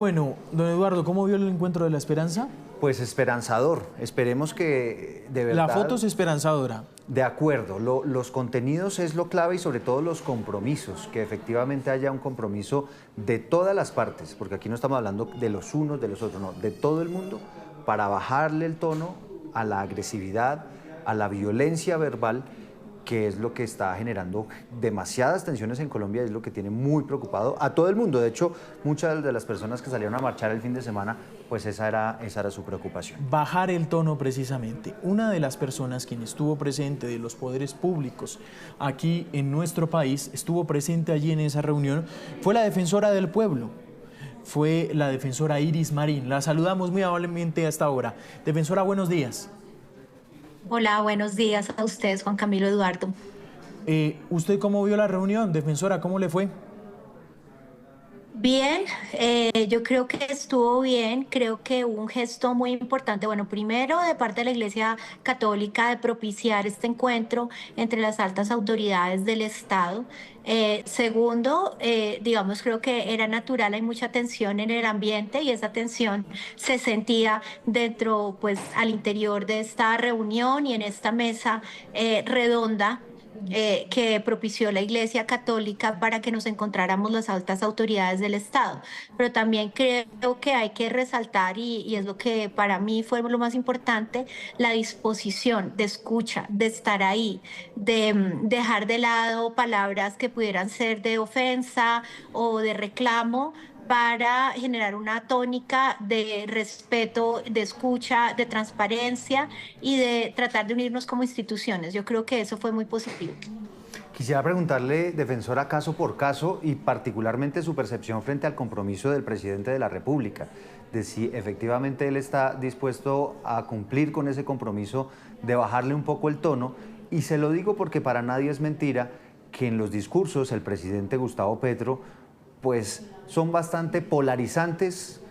Bueno, don Eduardo, ¿cómo vio el encuentro de la esperanza? Pues esperanzador. Esperemos que de La foto verdad, es esperanzadora. de acuerdo, los contenidos es lo clave y sobre todo los compromisos, que efectivamente haya un compromiso de todas las partes, porque aquí no estamos hablando de los unos, de los otros, no, de todo el mundo, para bajarle el tono a la agresividad, a la violencia verbal, que es lo que está generando demasiadas tensiones en Colombia, es lo que tiene muy preocupado a todo el mundo. De hecho, muchas de las personas que salieron a marchar el fin de semana, pues esa era su preocupación. Bajar el tono precisamente. Una de las personas quien estuvo presente de los poderes públicos aquí en nuestro país, estuvo presente allí en esa reunión, fue la defensora del pueblo. Fue la defensora Iris Marín. La saludamos muy amablemente hasta ahora. Defensora, buenos días. Hola, buenos días a ustedes, Juan Camilo Eduardo. ¿Usted cómo vio la reunión, defensora? ¿Cómo le fue? Bien, yo creo que estuvo bien, creo que hubo un gesto muy importante, bueno, primero de parte de la Iglesia Católica de propiciar este encuentro entre las altas autoridades del Estado. Segundo, digamos, creo que era natural, hay mucha tensión en el ambiente y esa tensión se sentía dentro, pues, al interior de esta reunión y en esta mesa redonda que propició la Iglesia Católica para que nos encontráramos las altas autoridades del Estado. Pero también creo que hay que resaltar, y es lo que para mí fue lo más importante, la disposición de escucha, de estar ahí, de dejar de lado palabras que pudieran ser de ofensa o de reclamo para generar una tónica de respeto, de escucha, de transparencia y de tratar de unirnos como instituciones. Yo creo que eso fue muy positivo. Quisiera preguntarle, defensora, caso por caso y particularmente su percepción frente al compromiso del presidente de la República, de si efectivamente él está dispuesto a cumplir con ese compromiso de bajarle un poco el tono. Y se lo digo porque para nadie es mentira que en los discursos el presidente Gustavo Petro pues son bastante polarizantes,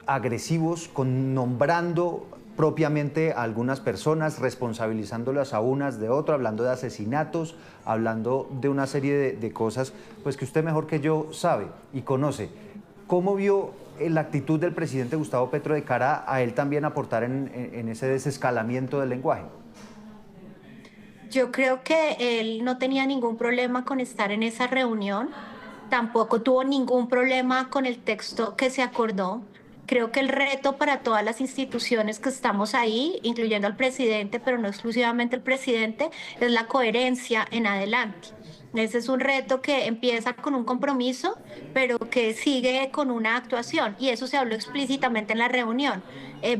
agresivos, nombrando propiamente a algunas personas, responsabilizándolas a unas de otras, hablando de asesinatos, hablando de una serie de cosas pues que usted mejor que yo sabe y conoce. ¿Cómo vio la actitud del presidente Gustavo Petro de cara a él también aportar en ese desescalamiento del lenguaje? Yo creo que él no tenía ningún problema con estar en esa reunión, tampoco tuvo ningún problema con el texto que se acordó. Creo que el reto para todas las instituciones que estamos ahí, incluyendo al presidente, pero no exclusivamente el presidente, es la coherencia en adelante. Ese es un reto que empieza con un compromiso, pero que sigue con una actuación, y eso se habló explícitamente en la reunión.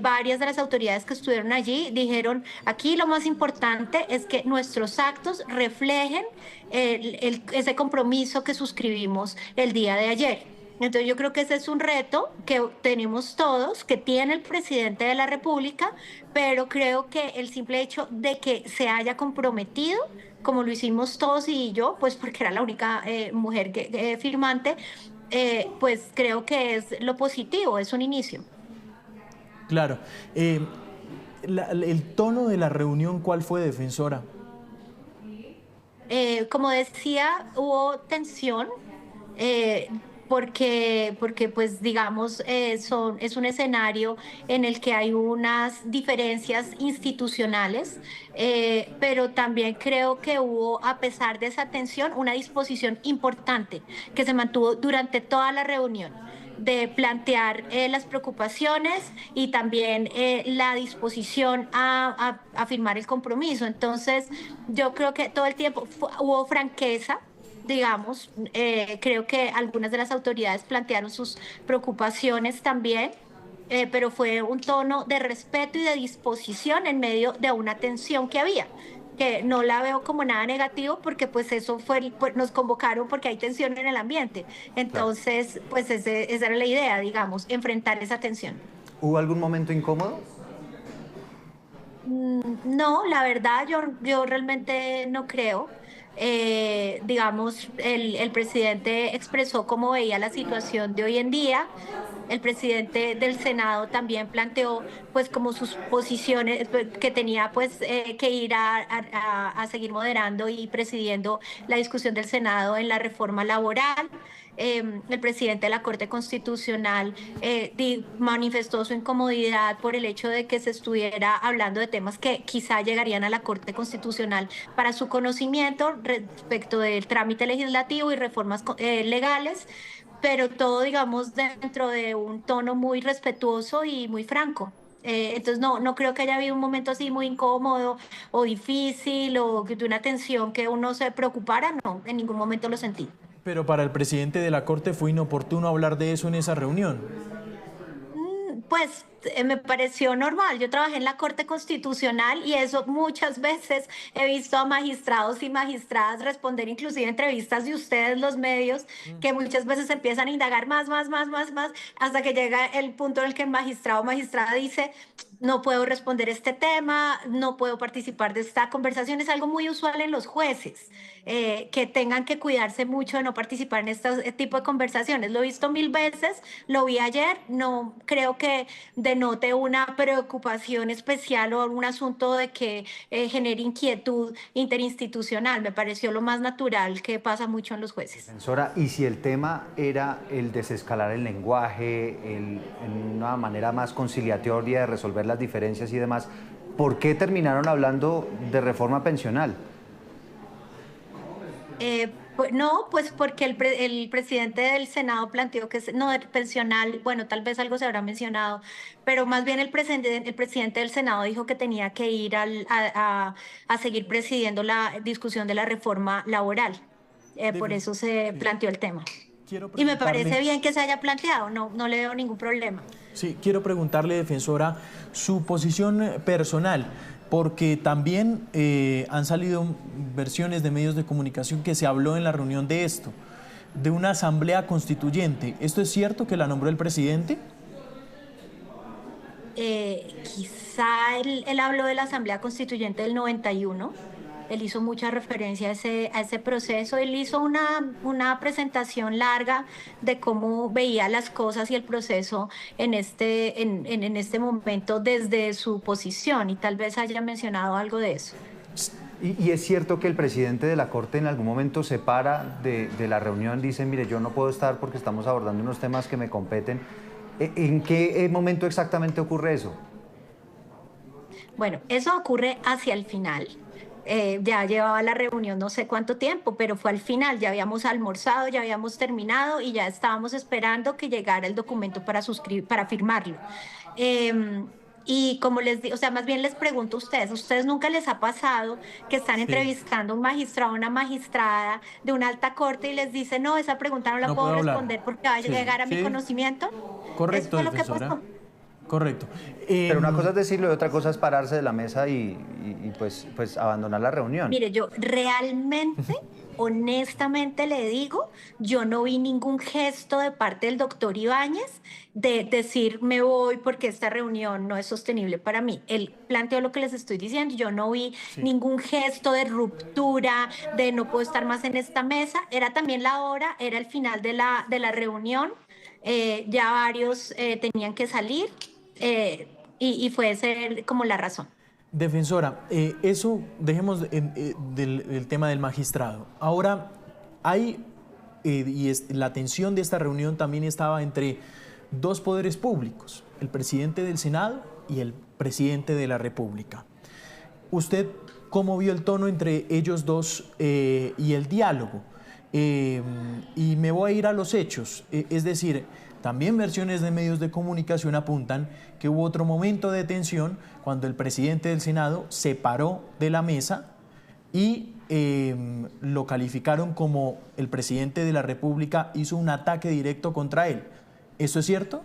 Varias de las autoridades que estuvieron allí dijeron, aquí lo más importante es que nuestros actos reflejen ese compromiso que suscribimos el día de ayer. Entonces yo creo que ese es un reto que tenemos todos, que tiene el presidente de la República, pero creo que el simple hecho de que se haya comprometido, como lo hicimos todos y yo, pues porque era la única mujer firmante, pues creo que es lo positivo, es un inicio. Claro. El tono de la reunión, ¿cuál fue, defensora? Como decía, hubo tensión, eh, porque pues digamos, es un escenario en el que hay unas diferencias institucionales, pero también creo que hubo, a pesar de esa tensión, una disposición importante que se mantuvo durante toda la reunión de plantear las preocupaciones y también la disposición a firmar el compromiso. Entonces, yo creo que todo el tiempo hubo franqueza. Digamos, creo que algunas de las autoridades plantearon sus preocupaciones también, pero fue un tono de respeto y de disposición en medio de una tensión que había, que no la veo como nada negativo porque pues eso fue, pues, nos convocaron porque hay tensión en el ambiente. Claro. Entonces, pues esa era la idea, digamos, enfrentar esa tensión. ¿Hubo algún momento incómodo? No, la verdad, yo realmente no creo. Digamos, el presidente expresó cómo veía la situación de hoy en día. El presidente del Senado también planteó pues como sus posiciones, que tenía pues que ir a seguir moderando y presidiendo la discusión del Senado en la reforma laboral. El presidente de la Corte Constitucional manifestó su incomodidad por el hecho de que se estuviera hablando de temas que quizá llegarían a la Corte Constitucional para su conocimiento respecto del trámite legislativo y reformas legales, pero todo, digamos, dentro de un tono muy respetuoso y muy franco. Entonces no creo que haya habido un momento así muy incómodo o difícil o de una tensión que uno se preocupara, no, en ningún momento lo sentí. Pero para el presidente de la Corte fue inoportuno hablar de eso en esa reunión. Pues me pareció normal. Yo trabajé en la Corte Constitucional y eso muchas veces he visto a magistrados y magistradas responder inclusive entrevistas de ustedes, los medios, que muchas veces empiezan a indagar más, hasta que llega el punto en el que el magistrado o magistrada dice, no puedo responder este tema, no puedo participar de esta conversación. Es algo muy usual en los jueces, que tengan que cuidarse mucho de no participar en este tipo de conversaciones. Lo he visto mil veces, lo vi ayer, no creo que denote una preocupación especial o un asunto de que genere inquietud interinstitucional. Me pareció lo más natural que pasa mucho en los jueces. Defensora, y si el tema era el desescalar el lenguaje, en una manera más conciliatoria de resolver las diferencias y demás, ¿por qué terminaron hablando de reforma pensional? No, pues porque el presidente del Senado planteó que no, el pensional, bueno, tal vez algo se habrá mencionado, pero más bien el presidente del Senado dijo que tenía que ir a seguir presidiendo la discusión de la reforma laboral. Por eso se planteó el tema. Y me parece bien que se haya planteado, no le veo ningún problema. Sí, quiero preguntarle, defensora, su posición personal, porque también han salido versiones de medios de comunicación que se habló en la reunión de esto, de una asamblea constituyente. ¿Esto es cierto que la nombró el presidente? Quizá él habló de la Asamblea Constituyente del 91. Él hizo mucha referencia a ese proceso. Él hizo una presentación larga de cómo veía las cosas y el proceso en este momento desde su posición, y tal vez haya mencionado algo de eso. Y es cierto que el presidente de la Corte en algún momento se para de la reunión, dice, mire, yo no puedo estar porque estamos abordando unos temas que me competen. ¿En qué momento exactamente ocurre eso? Bueno, eso ocurre hacia el final. Ya llevaba la reunión no sé cuánto tiempo, pero fue al final, ya habíamos almorzado, ya habíamos terminado y ya estábamos esperando que llegara el documento para firmarlo. Y como les digo, o sea, más bien les pregunto a ustedes nunca les ha pasado que están entrevistando a un magistrado o una magistrada de una alta corte y les dicen, no, esa pregunta no la puedo responder porque va a llegar a mi conocimiento? Correcto, ¿Eso fue defensora. lo que pasó? Correcto. Pero una cosa es decirlo y otra cosa es pararse de la mesa y pues abandonar la reunión. Mire, yo realmente, honestamente le digo, yo no vi ningún gesto de parte del doctor Ibáñez de decir me voy porque esta reunión no es sostenible para mí. Él planteó lo que les estoy diciendo, yo no vi ningún gesto de ruptura, de no puedo estar más en esta mesa. Era también la hora, era el final de la reunión, ya varios tenían que salir. Y fue ese como la razón. Defensora, eso dejemos del tema del magistrado. Ahora, hay, la tensión de esta reunión también estaba entre dos poderes públicos, el presidente del Senado y el presidente de la República. ¿Usted cómo vio el tono entre ellos dos y el diálogo? Y me voy a ir a los hechos, es decir, también versiones de medios de comunicación apuntan que hubo otro momento de tensión cuando el presidente del Senado se paró de la mesa y lo calificaron como el presidente de la República hizo un ataque directo contra él. ¿Eso es cierto?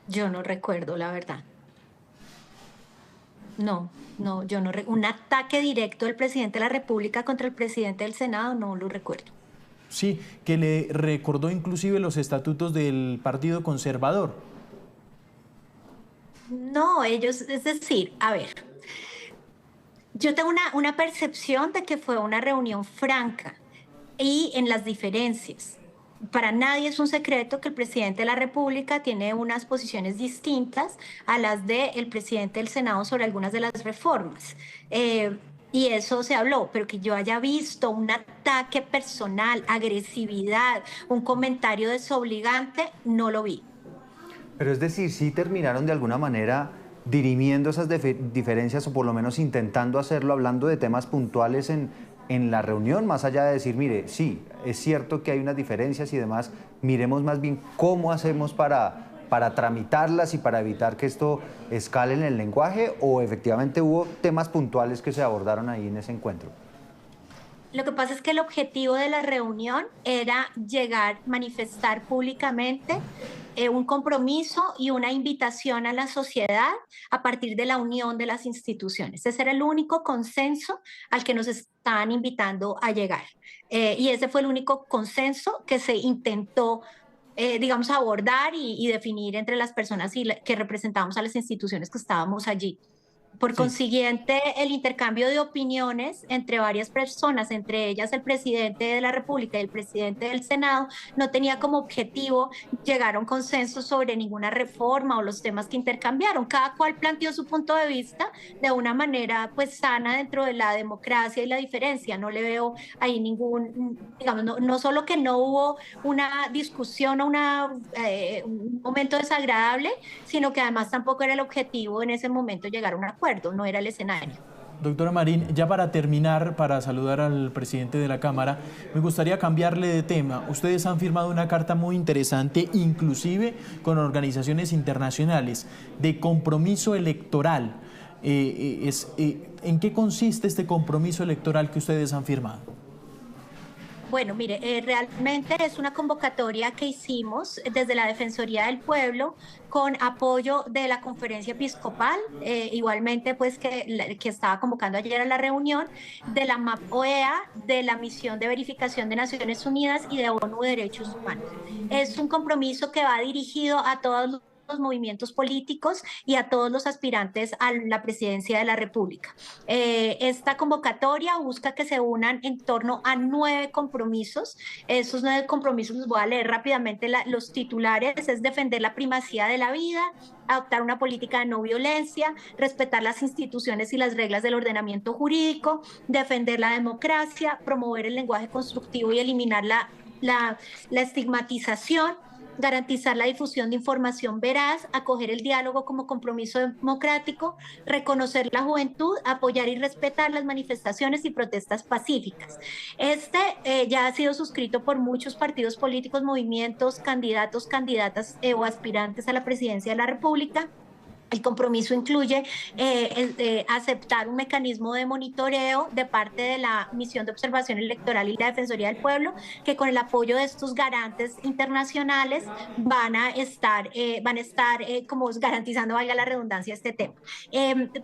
Yo no recuerdo, la verdad. No, yo no. Un ataque directo del presidente de la República contra el presidente del Senado, no lo recuerdo. Sí, que le recordó inclusive los estatutos del Partido Conservador. No, ellos, es decir, a ver, yo tengo una percepción de que fue una reunión franca y en las diferencias. para nadie es un secreto que el presidente de la República tiene unas posiciones distintas a las del presidente del Senado sobre algunas de las reformas. Y eso se habló, pero que yo haya visto un ataque personal, agresividad, un comentario desobligante, no lo vi. Pero es decir, sí terminaron de alguna manera dirimiendo esas diferencias o por lo menos intentando hacerlo, hablando de temas puntuales en la reunión, más allá de decir, mire, sí, es cierto que hay unas diferencias y demás, miremos más bien cómo hacemos para tramitarlas y para evitar que esto escale en el lenguaje, o efectivamente hubo temas puntuales que se abordaron ahí en ese encuentro. Lo que pasa es que el objetivo de la reunión era manifestar públicamente un compromiso y una invitación a la sociedad a partir de la unión de las instituciones. Ese era el único consenso al que nos estaban invitando a llegar. Y ese fue el único consenso que se intentó digamos, abordar y definir entre las personas que representamos a las instituciones que estábamos allí. Por consiguiente, el intercambio de opiniones entre varias personas, entre ellas el presidente de la República y el presidente del Senado, no tenía como objetivo llegar a un consenso sobre ninguna reforma o los temas que intercambiaron. Cada cual planteó su punto de vista de una manera pues sana dentro de la democracia y la diferencia. No le veo ahí ningún, digamos, no solo que no hubo una discusión o un momento desagradable, sino que además tampoco era el objetivo en ese momento llegar a un acuerdo. No era el escenario. Doctora Marín, ya para terminar, para saludar al presidente de la Cámara, me gustaría cambiarle de tema. Ustedes han firmado una carta muy interesante, inclusive con organizaciones internacionales, de compromiso electoral. ¿En qué consiste este compromiso electoral que ustedes han firmado? Bueno, mire, realmente es una convocatoria que hicimos desde la Defensoría del Pueblo con apoyo de la Conferencia Episcopal, igualmente pues que estaba convocando ayer a la reunión, de la MAP-OEA, de la Misión de Verificación de Naciones Unidas y de ONU Derechos Humanos. Es un compromiso que va dirigido a todos los movimientos políticos y a todos los aspirantes a la presidencia de la República. Esta convocatoria busca que se unan en torno a 9 compromisos. Esos 9 compromisos los voy a leer rápidamente los titulares: es defender la primacía de la vida, adoptar una política de no violencia, respetar las instituciones y las reglas del ordenamiento jurídico, defender la democracia, promover el lenguaje constructivo y eliminar la estigmatización, garantizar la difusión de información veraz, acoger el diálogo como compromiso democrático, reconocer la juventud, apoyar y respetar las manifestaciones y protestas pacíficas. Ya ha sido suscrito por muchos partidos políticos, movimientos, candidatos, candidatas o aspirantes a la presidencia de la República. El compromiso incluye aceptar un mecanismo de monitoreo de parte de la Misión de Observación Electoral y la Defensoría del Pueblo, que con el apoyo de estos garantes internacionales van a estar como garantizando, valga la redundancia, este tema.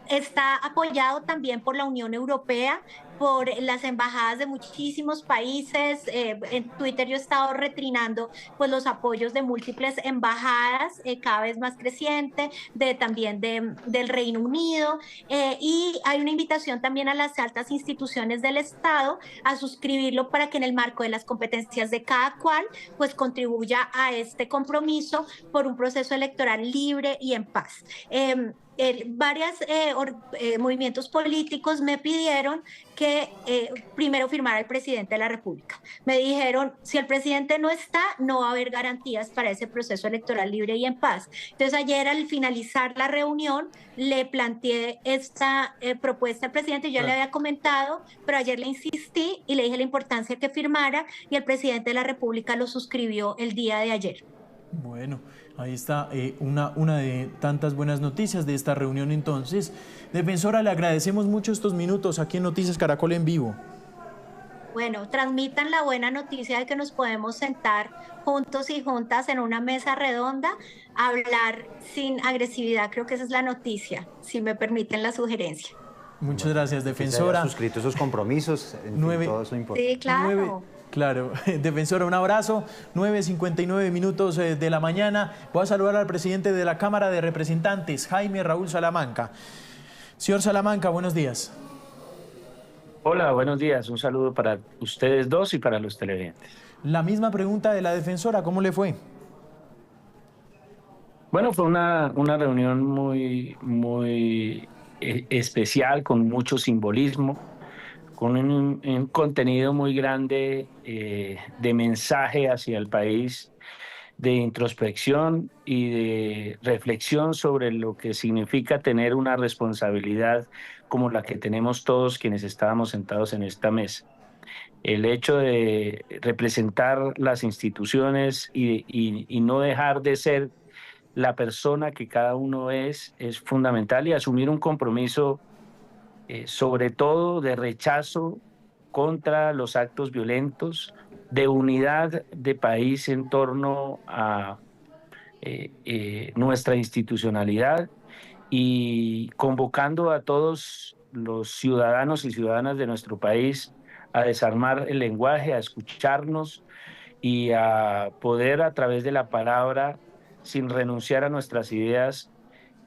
Está apoyado también por la Unión Europea, por las embajadas de muchísimos países. En Twitter yo he estado retrinando pues los apoyos de múltiples embajadas, cada vez más creciente, también del Reino Unido, y hay una invitación también a las altas instituciones del Estado a suscribirlo para que en el marco de las competencias de cada cual pues contribuya a este compromiso por un proceso electoral libre y en paz. Varios movimientos políticos me pidieron que primero firmara el presidente de la República. Me dijeron, si el presidente no está, no va a haber garantías para ese proceso electoral libre y en paz. Entonces ayer, al finalizar la reunión, le planteé esta propuesta al presidente. Yo ya le había comentado, pero ayer le insistí y le dije la importancia que firmara, y el presidente de la República lo suscribió el día de ayer. Bueno, ahí está una de tantas buenas noticias de esta reunión entonces. Defensora, le agradecemos mucho estos minutos aquí en Noticias Caracol en vivo. Bueno, transmitan la buena noticia de que nos podemos sentar juntos y juntas en una mesa redonda, a hablar sin agresividad. Creo que esa es la noticia, si me permiten la sugerencia. Muchas gracias, defensora. Suscrito esos compromisos, todo eso importante. Sí, claro. Claro, defensora, un abrazo. 9:59 minutos de la mañana. Voy a saludar al presidente de la Cámara de Representantes, Jaime Raúl Salamanca. Señor Salamanca, buenos días. Hola, buenos días. Un saludo para ustedes dos y para los televidentes. La misma pregunta de la defensora, ¿cómo le fue? Bueno, fue una reunión muy especial, con mucho simbolismo, con un contenido muy grande de mensaje hacia el país, de introspección y de reflexión sobre lo que significa tener una responsabilidad como la que tenemos todos quienes estábamos sentados en esta mesa. El hecho de representar las instituciones y no dejar de ser la persona que cada uno es fundamental, y asumir un compromiso, sobre todo de rechazo contra los actos violentos, de unidad de país en torno a nuestra institucionalidad, y convocando a todos los ciudadanos y ciudadanas de nuestro país a desarmar el lenguaje, a escucharnos y a poder, a través de la palabra, sin renunciar a nuestras ideas,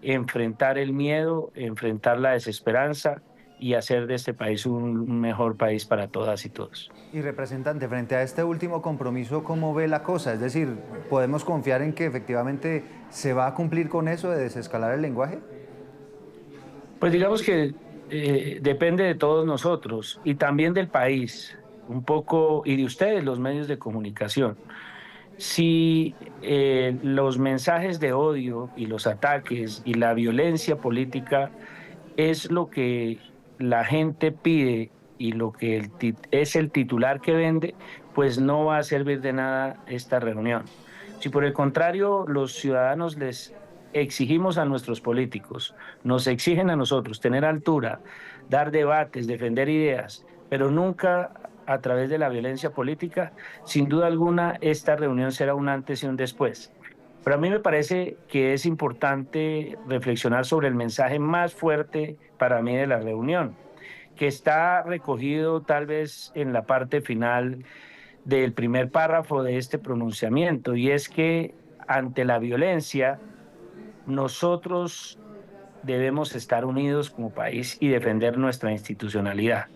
enfrentar el miedo, enfrentar la desesperanza y hacer de este país un mejor país para todas y todos. Y representante, frente a este último compromiso, ¿cómo ve la cosa? Es decir, ¿podemos confiar en que efectivamente se va a cumplir con eso de desescalar el lenguaje? Pues digamos que depende de todos nosotros y también del país, un poco, y de ustedes, los medios de comunicación. Si los mensajes de odio y los ataques y la violencia política es lo que la gente pide y lo que es el titular que vende, pues no va a servir de nada esta reunión. Si por el contrario los ciudadanos les exigimos a nuestros políticos, nos exigen a nosotros tener altura, dar debates, defender ideas, pero nunca a través de la violencia política, sin duda alguna esta reunión será un antes y un después. Pero a mí me parece que es importante reflexionar sobre el mensaje más fuerte para mí de la reunión, que está recogido tal vez en la parte final del primer párrafo de este pronunciamiento, y es que ante la violencia nosotros debemos estar unidos como país y defender nuestra institucionalidad.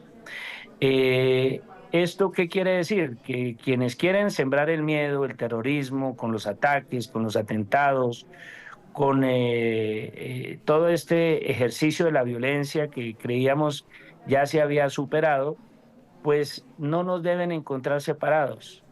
¿Esto qué quiere decir? Que quienes quieren sembrar el miedo, el terrorismo, con los ataques, con los atentados, con todo este ejercicio de la violencia que creíamos ya se había superado, pues no nos deben encontrar separados,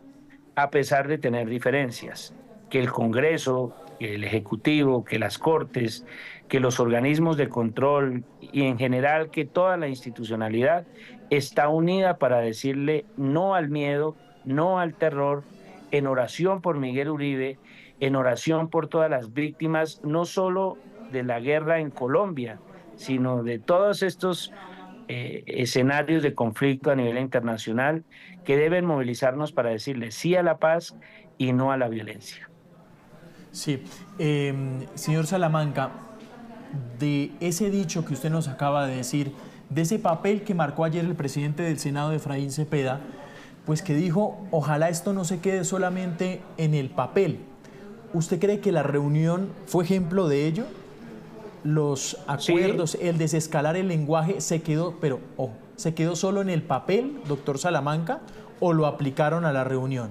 a pesar de tener diferencias. Que el Congreso, que el Ejecutivo, que las Cortes, que los organismos de control y en general que toda la institucionalidad está unida para decirle no al miedo, no al terror, en oración por Miguel Uribe, en oración por todas las víctimas, no solo de la guerra en Colombia, sino de todos estos escenarios de conflicto a nivel internacional, que deben movilizarnos para decirle sí a la paz y no a la violencia. Sí, señor Salamanca, de ese dicho que usted nos acaba de decir, de ese papel que marcó ayer el presidente del Senado, Efraín Cepeda, pues que dijo, ojalá esto no se quede solamente en el papel. ¿Usted cree que la reunión fue ejemplo de ello? Los acuerdos, Sí. el desescalar el lenguaje se quedó, pero ojo, ¿se quedó solo en el papel, doctor Salamanca, o lo aplicaron a la reunión?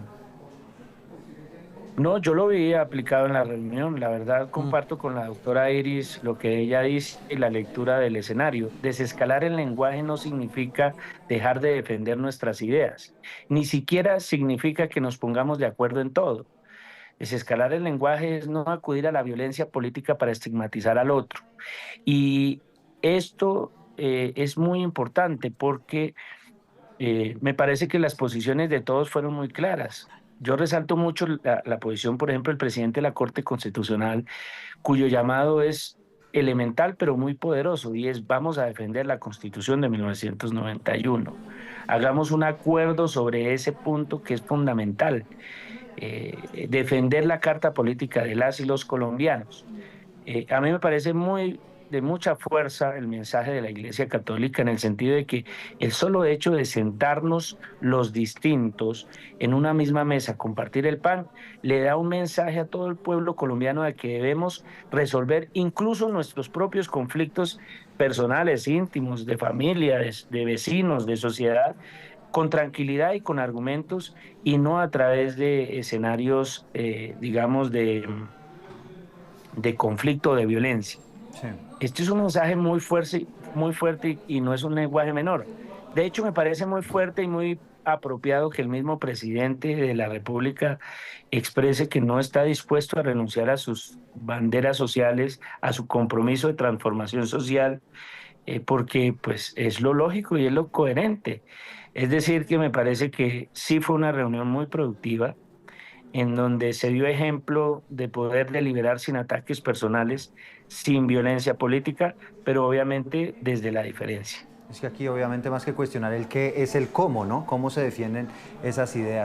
No, yo lo vi aplicado en la reunión. La verdad, comparto con la doctora Iris lo que ella dice y la lectura del escenario. Desescalar el lenguaje no significa dejar de defender nuestras ideas, ni siquiera significa que nos pongamos de acuerdo en todo. Desescalar el lenguaje es no acudir a la violencia política para estigmatizar al otro. Y esto es muy importante porque me parece que las posiciones de todos fueron muy claras. Yo resalto mucho la posición, por ejemplo, del presidente de la Corte Constitucional, cuyo llamado es elemental pero muy poderoso, y es: vamos a defender la Constitución de 1991. Hagamos un acuerdo sobre ese punto que es fundamental, defender la Carta Política de las y los colombianos. A mí me parece muy de mucha fuerza el mensaje de la Iglesia Católica en el sentido de que el solo hecho de sentarnos los distintos en una misma mesa, compartir el pan, le da un mensaje a todo el pueblo colombiano de que debemos resolver incluso nuestros propios conflictos personales, íntimos, de familia, de vecinos, de sociedad, con tranquilidad y con argumentos y no a través de escenarios, digamos, de conflicto, de violencia. Sí. Este es un mensaje muy fuerte y no es un lenguaje menor. De hecho, me parece muy fuerte y muy apropiado que el mismo presidente de la República exprese que no está dispuesto a renunciar a sus banderas sociales, a su compromiso de transformación social, porque pues es lo lógico y es lo coherente. Es decir, que me parece que sí fue una reunión muy productiva en donde se dio ejemplo de poder deliberar sin ataques personales, sin violencia política, pero obviamente desde la diferencia. Es que aquí obviamente más que cuestionar el qué es el cómo, ¿no? Cómo se defienden esas ideas.